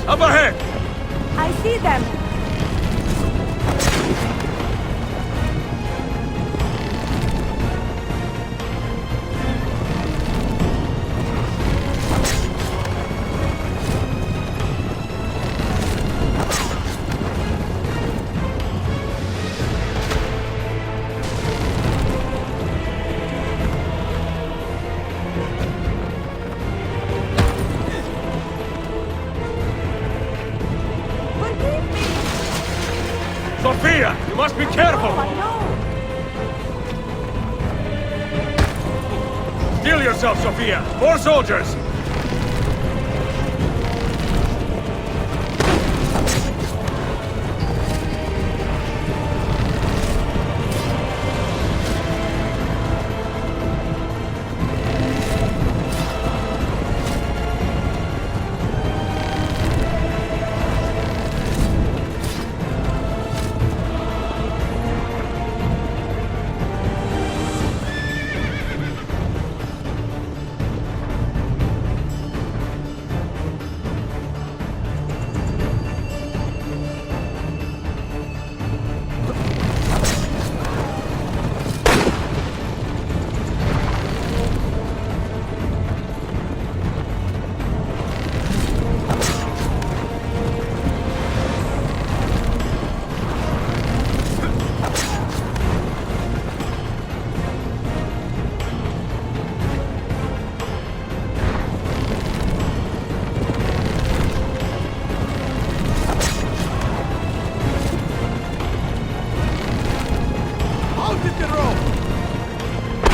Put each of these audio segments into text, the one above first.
Up ahead! I see them! Sophia, you must be careful! I know! Steel yourself, Sophia! More soldiers!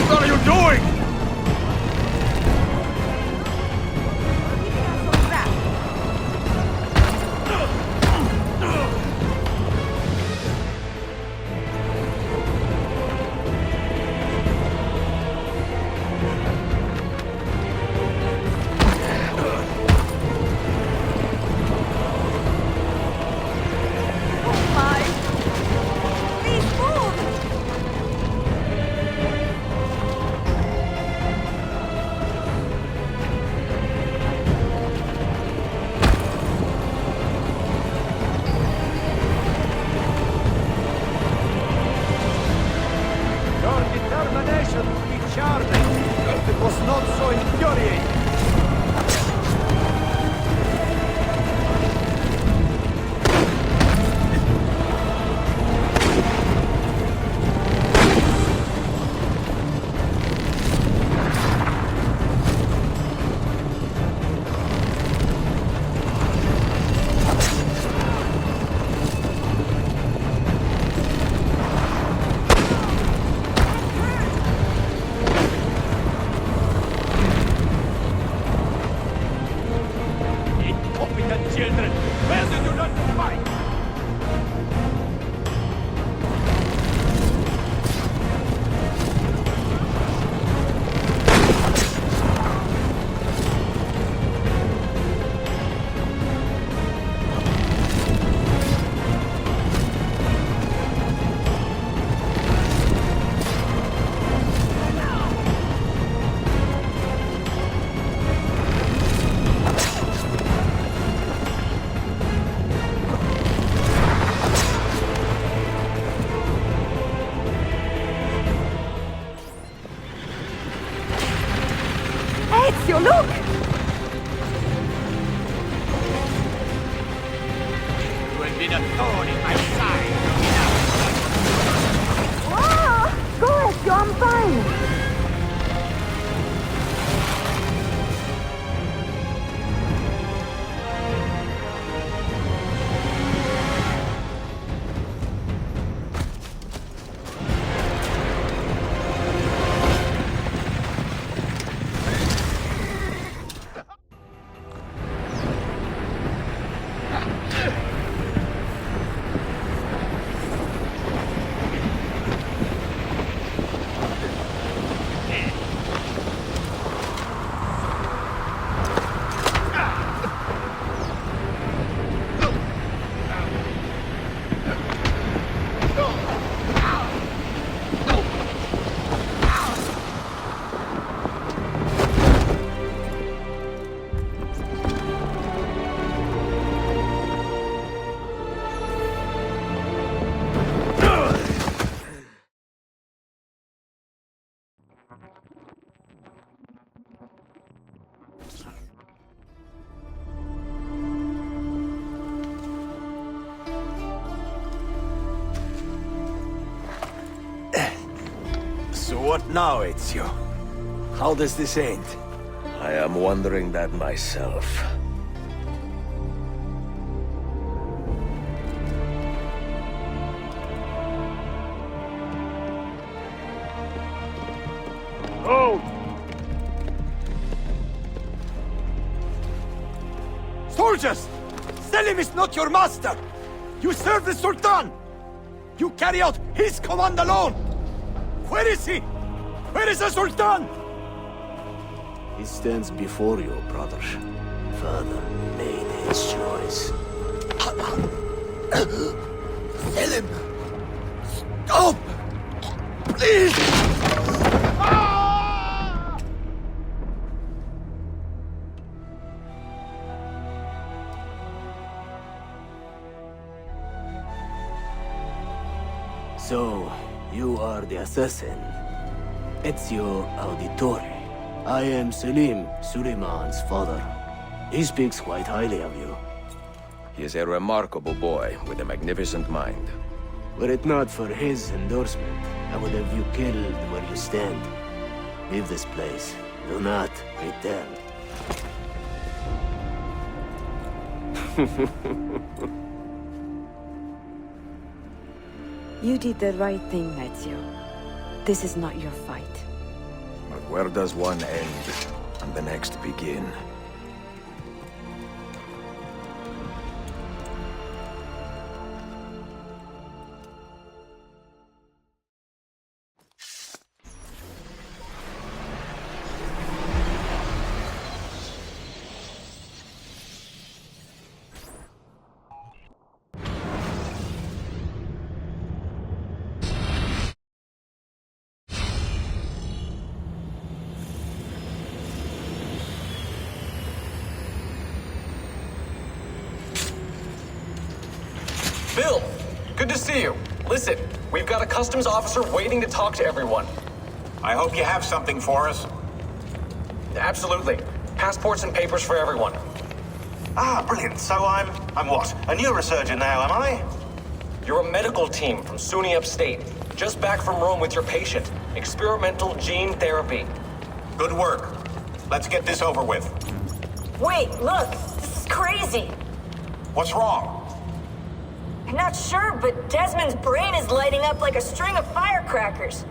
What are you doing? Your determination to be charming. It was not so infuriating. Incompetent children! Where did you learn to fight? Ezio, look! You will be the thorn in my side. Ah! Go, Ezio, I'm fine! What now, Ezio? How does this end? I am wondering that myself. Oh! Soldiers! Selim is not your master! You serve the Sultan! You carry out his command alone! Where is he? Where is the Sultan? He stands before you, brother. Father made his choice. Selim! Stop! Please! So, you are the assassin. Ezio Auditore. I am Selim, Suleiman's father. He speaks quite highly of you. He is a remarkable boy with a magnificent mind. Were it not for his endorsement, I would have you killed where you stand. Leave this place. Do not return. You did the right thing, Ezio. This is not your fight. But where does one end and the next begin? Bill, good to see you. Listen, we've got a customs officer waiting to talk to everyone. I hope you have something for us. Absolutely. Passports and papers for everyone. Ah, brilliant. So I'm what? A neurosurgeon now, am I? You're a medical team from SUNY Upstate. Just back from Rome with your patient. Experimental gene therapy. Good work. Let's get this over with. Wait, look! This is crazy! What's wrong? I'm not sure, but Desmond's brain is lighting up like a string of firecrackers.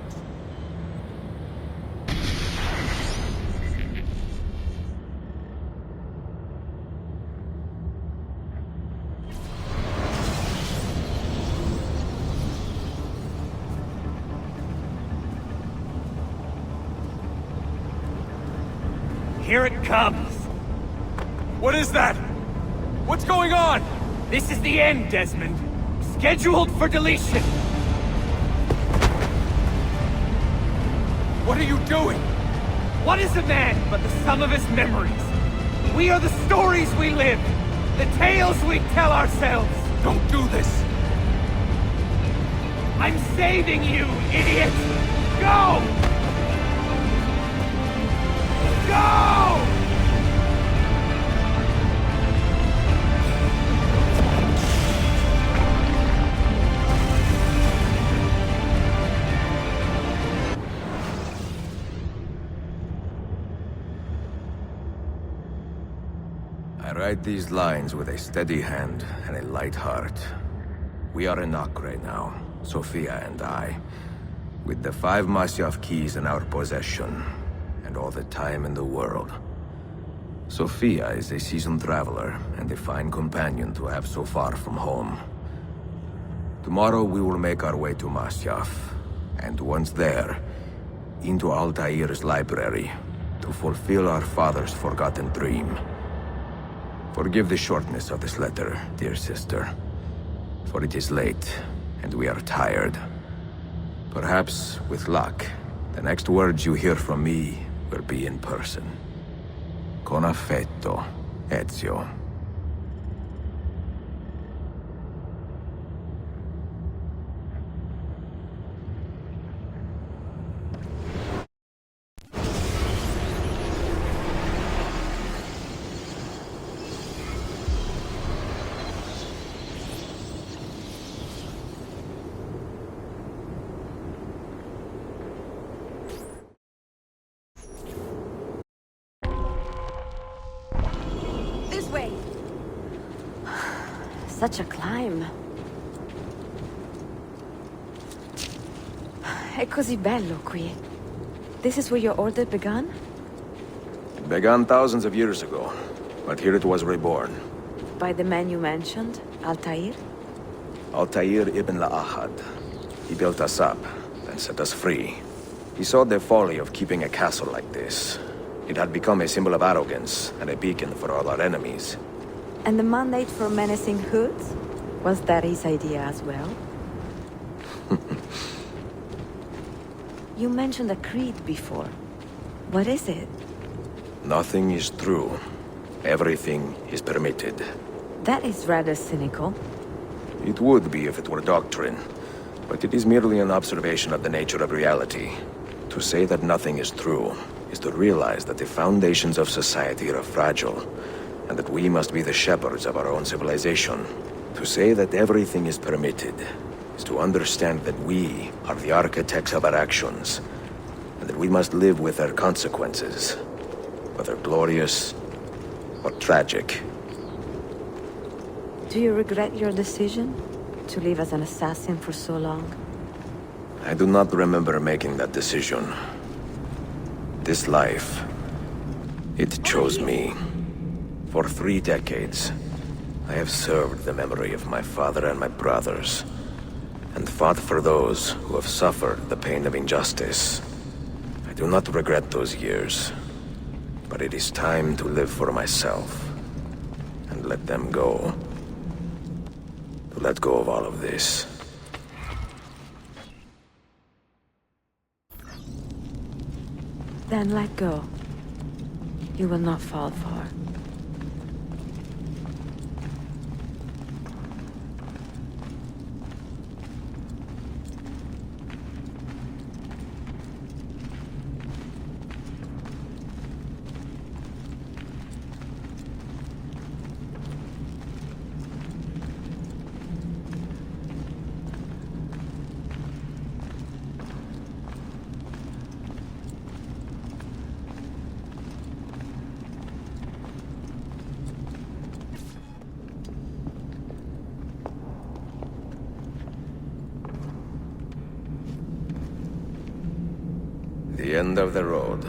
Here it comes! What is that? What's going on? This is the end, Desmond. Scheduled for deletion. What are you doing? What is a man but the sum of his memories? We are the stories we live, the tales we tell ourselves. Don't do this! I'm saving you, idiot! Go! Go! I write these lines with a steady hand and a light heart. We are in Acre now, Sofia and I, with the 5 Masyaf keys in our possession, and all the time in the world. Sofia is a seasoned traveler, and a fine companion to have so far from home. Tomorrow we will make our way to Masyaf, and once there, into Altair's library, to fulfill our father's forgotten dream. Forgive the shortness of this letter, dear sister, for it is late, and we are tired. Perhaps, with luck, the next words you hear from me will be in person. Con affetto, Ezio. Such a climb. È così bello qui. This is where your order began? It began thousands of years ago, but here it was reborn. By the man you mentioned, Altair? Altair ibn La'ahad. He built us up and set us free. He saw the folly of keeping a castle like this. It had become a symbol of arrogance and a beacon for all our enemies. And the mandate for menacing hoods? Was that his idea as well? You mentioned a creed before. What is it? Nothing is true. Everything is permitted. That is rather cynical. It would be if it were doctrine, but it is merely an observation of the nature of reality. To say that nothing is true is to realize that the foundations of society are fragile, and that we must be the shepherds of our own civilization. To say that everything is permitted is to understand that we are the architects of our actions, and that we must live with their consequences, whether glorious or tragic. Do you regret your decision to live as an assassin for so long? I do not remember making that decision. This life, it chose me. For 3 decades, I have served the memory of my father and my brothers, and fought for those who have suffered the pain of injustice. I do not regret those years, but it is time to live for myself, and let them go. To let go of all of this. Then let go. You will not fall far. The end of the road.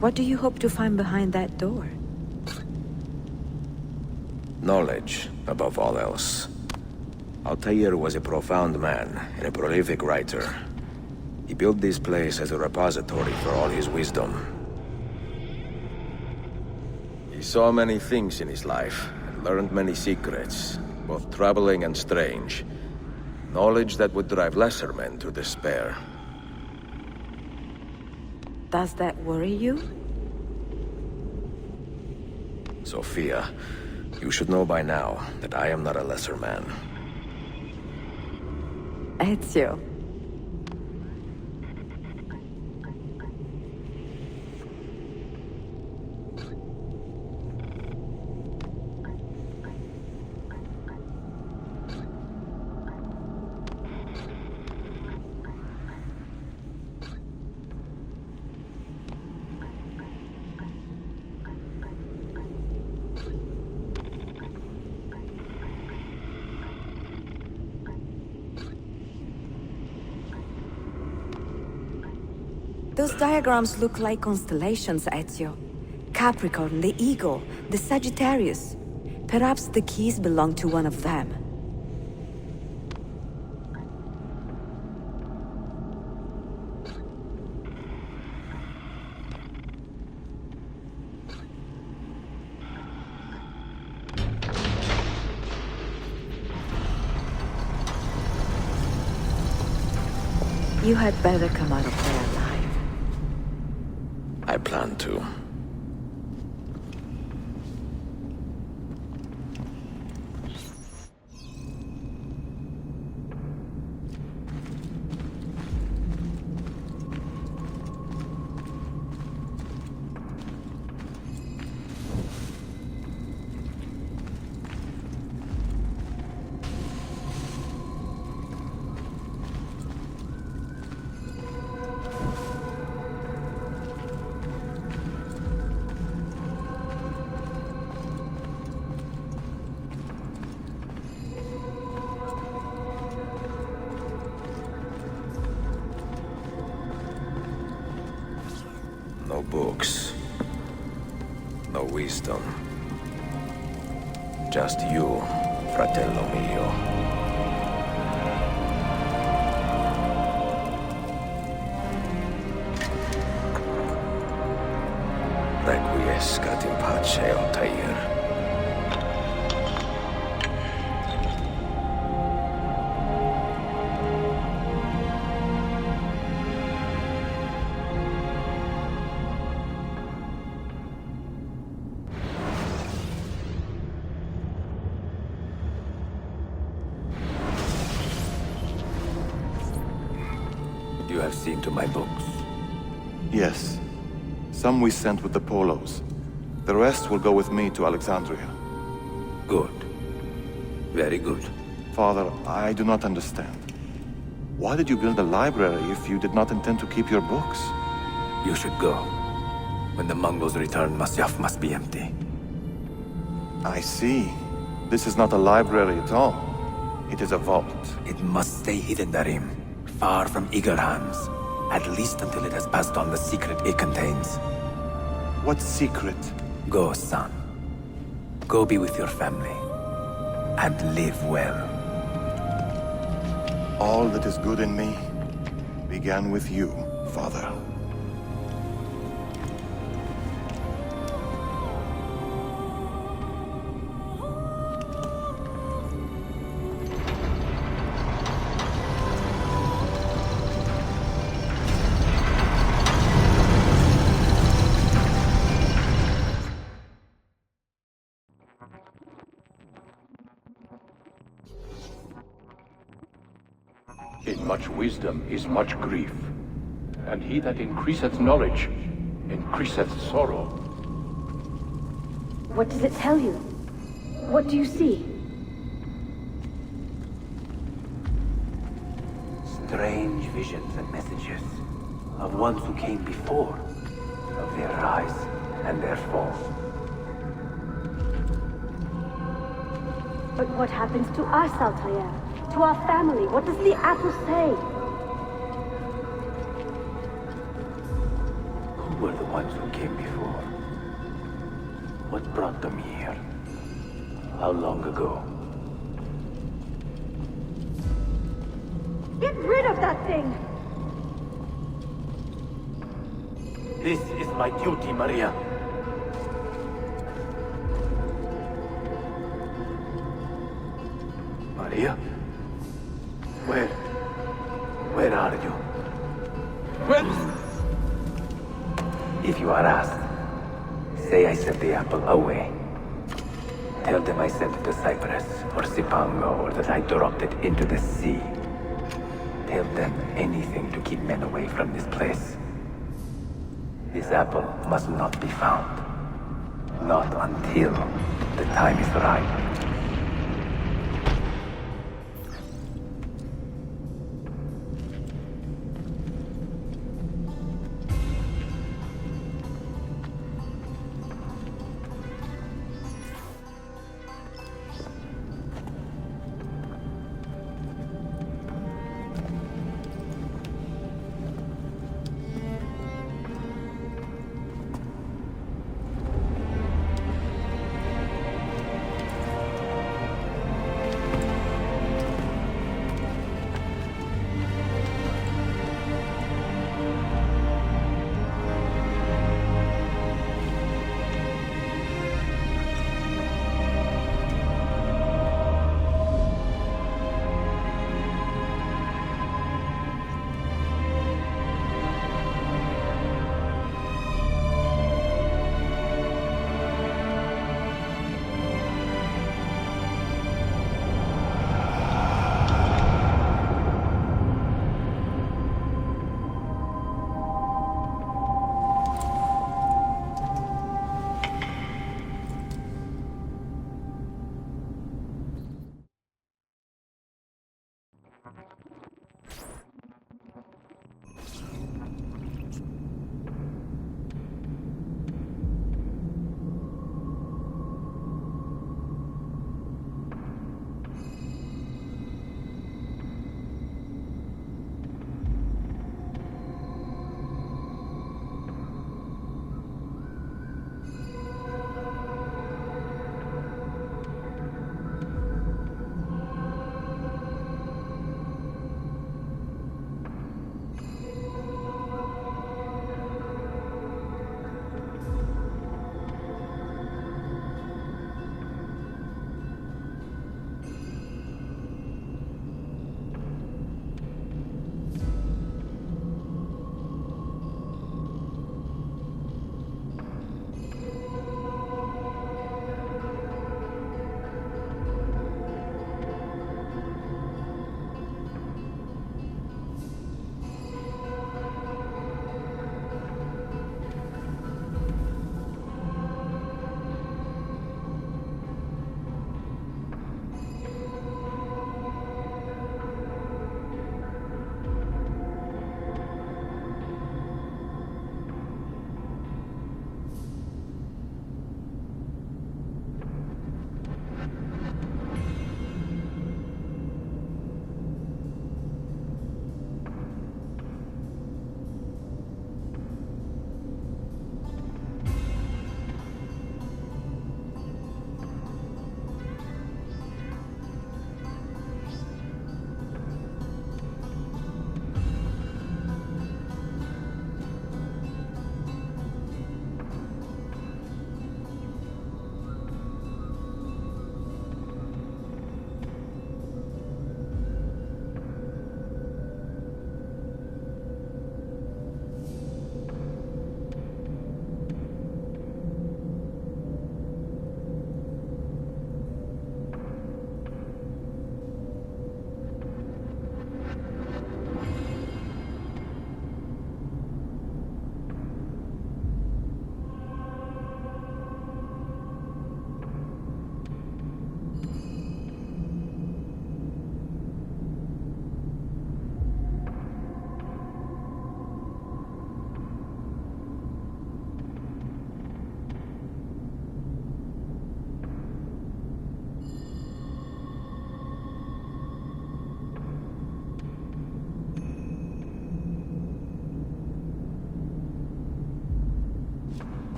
What do you hope to find behind that door? Knowledge, above all else. Altair was a profound man and a prolific writer. He built this place as a repository for all his wisdom. He saw many things in his life, and learned many secrets, both troubling and strange. Knowledge that would drive lesser men to despair. Does that worry you? Sophia, you should know by now that I am not a lesser man. Ezio. Those diagrams look like constellations, Ezio. Capricorn, the Eagle, the Sagittarius. Perhaps the keys belong to one of them. You had better come out of there alive. I plan to. books. No wisdom. Just you, fratello mio. Requiescat in pace, Altair. You have seen to my books. Yes. Some we sent with the Polos. The rest will go with me to Alexandria. Good. Very good. Father, I do not understand. Why did you build a library if you did not intend to keep your books? You should go. When the Mongols return, Masyaf must be empty. I see. This is not a library at all. It is a vault. It must stay hidden, Darim. Far from eager hands. At least until it has passed on the secret it contains. What secret? Go, son. Go be with your family. And live well. All that is good in me began with you, Father. In much wisdom is much grief, and he that increaseth knowledge increaseth sorrow. What does it tell you? What do you see? Strange visions and messages of ones who came before, of their rise and their fall. But what happens to us, Altair? To our family? What does the apple say? Who were the ones who came before? What brought them here? How long ago? Get rid of that thing! This is my duty, Maria. Maria? Where are you? If you are asked, say I sent the apple away. Tell them I sent it to Cyprus or Cipango, or that I dropped it into the sea. Tell them anything to keep men away from this place. This apple must not be found. Not until the time is right.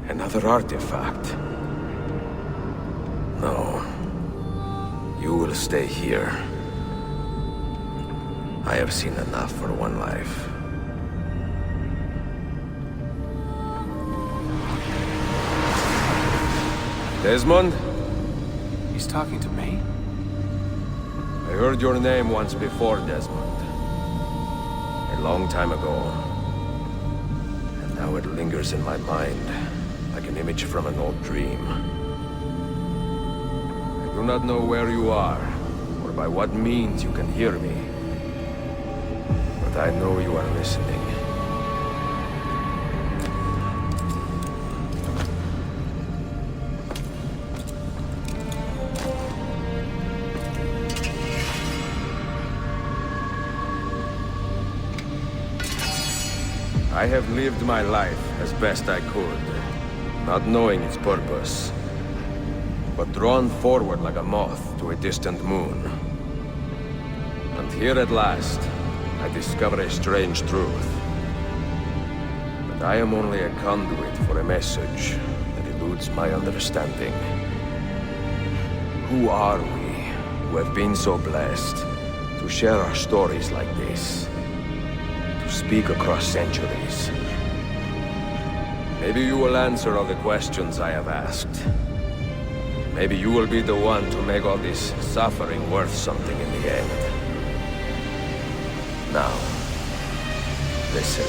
Another artifact. No. You will stay here. I have seen enough for one life. Desmond? He's talking to me? I heard your name once before, Desmond. A long time ago. And now it lingers in my mind, like an image from an old dream. I do not know where you are, or by what means you can hear me. But I know you are listening. I have lived my life as best I could, not knowing its purpose, but drawn forward like a moth to a distant moon. And here at last, I discover a strange truth. But I am only a conduit for a message that eludes my understanding. Who are we, who have been so blessed, to share our stories like this? To speak across centuries. Maybe you will answer all the questions I have asked. Maybe you will be the one to make all this suffering worth something in the end. Now, listen.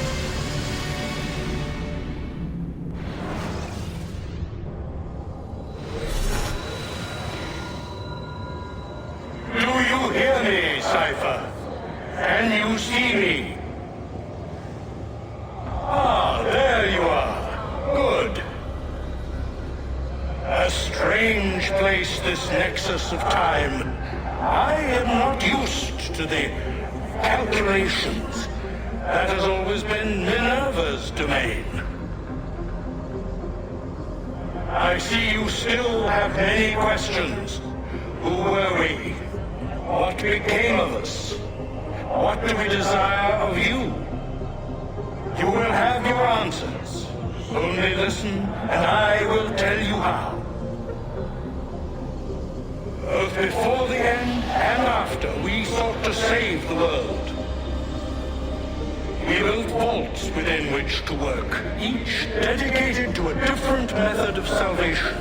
Do you hear me, Cypher? Can you see me? Ah, there you are. Good. A strange place, this nexus of time. I am not used to the calculations. That has always been Minerva's domain. I see you still have many questions. Who were we? What became of us? What do we desire of you? You will have your answers. Only listen, and I will tell you how. Both before the end and after, we sought to save the world. We built vaults within which to work, each dedicated to a different method of salvation.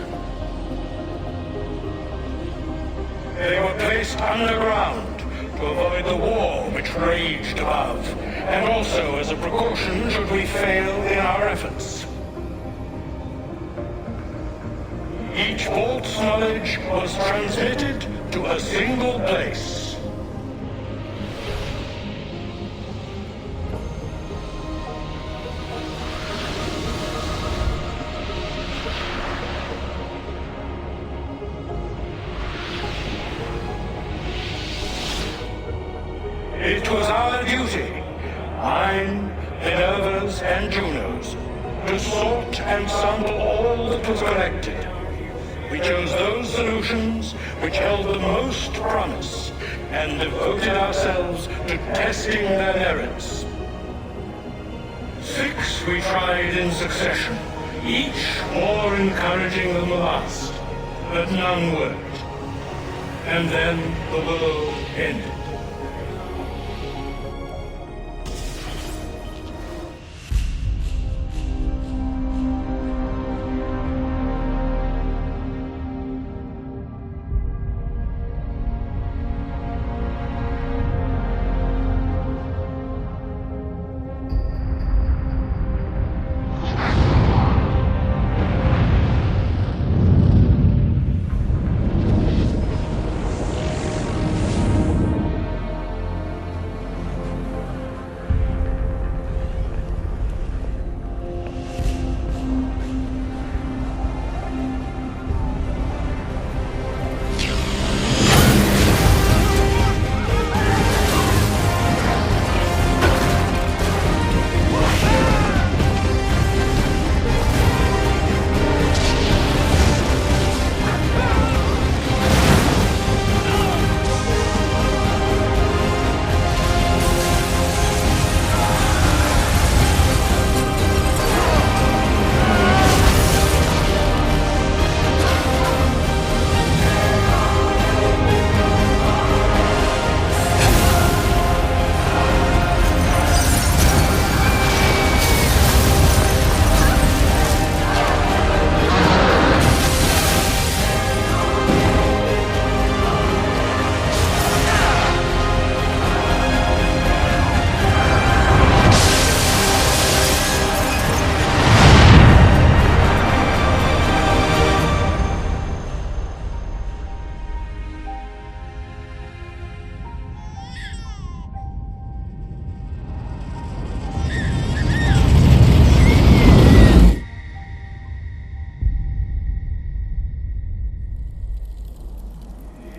They were placed underground to avoid the war which raged above, and also as a precaution should we fail in our efforts. Each vault's knowledge was transmitted to a single place. It was our duty, mine, Minerva's, and Juno's, to sort and sample all that was collected. We chose those solutions which held the most promise, and devoted ourselves to testing their merits. 6 we tried in succession, each more encouraging than the last, but none worked. And then the world ended.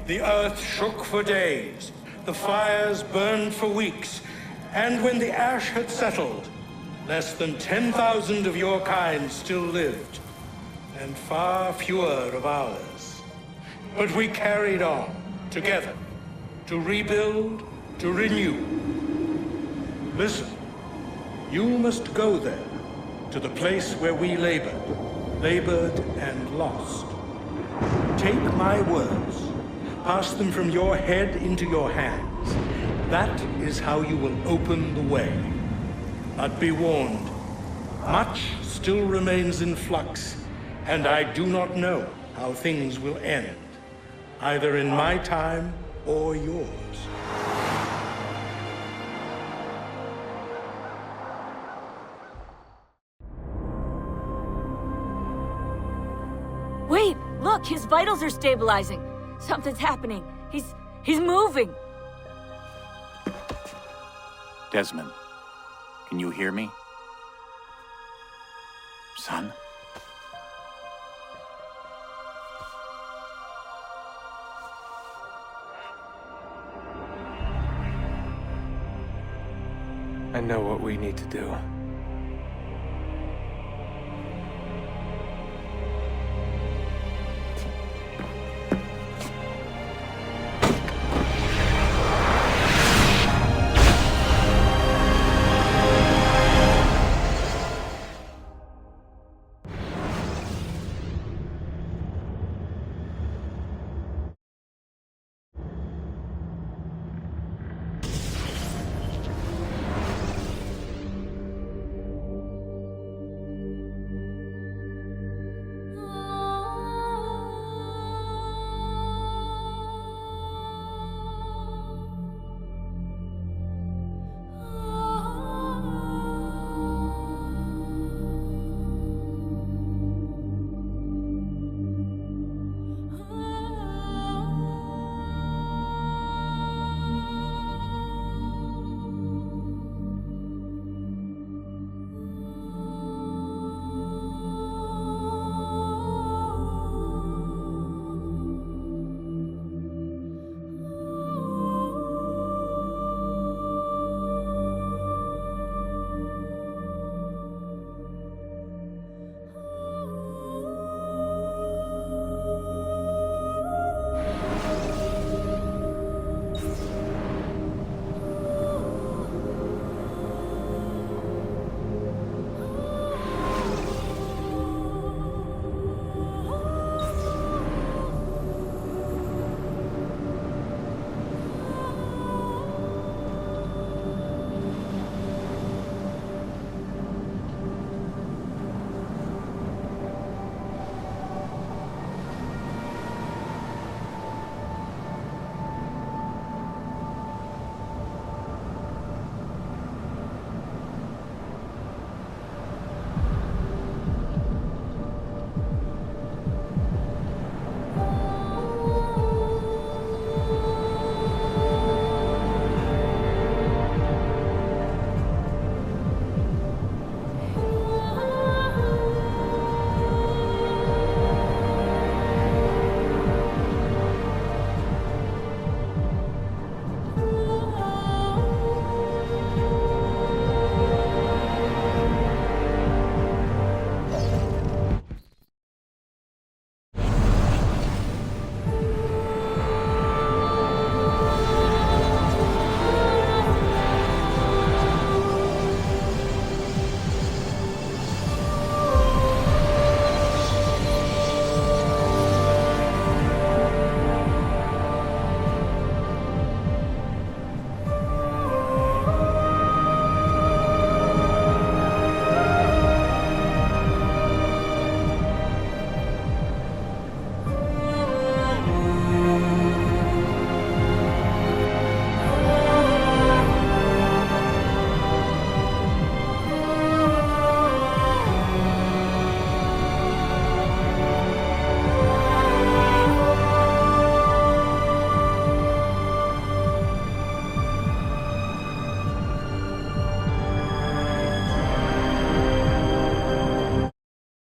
The earth shook for days, the fires burned for weeks, and when the ash had settled, less than 10,000 of your kind still lived, and far fewer of ours. But we carried on, together, to rebuild, to renew. Listen, you must go there, to the place where we labored and lost. Take my words, pass them from your head into your hands. That is how you will open the way. But be warned, much still remains in flux, and I do not know how things will end, either in my time or yours. Wait, look, his vitals are stabilizing. Something's happening. He's moving. Desmond, can you hear me? Son? I know what we need to do.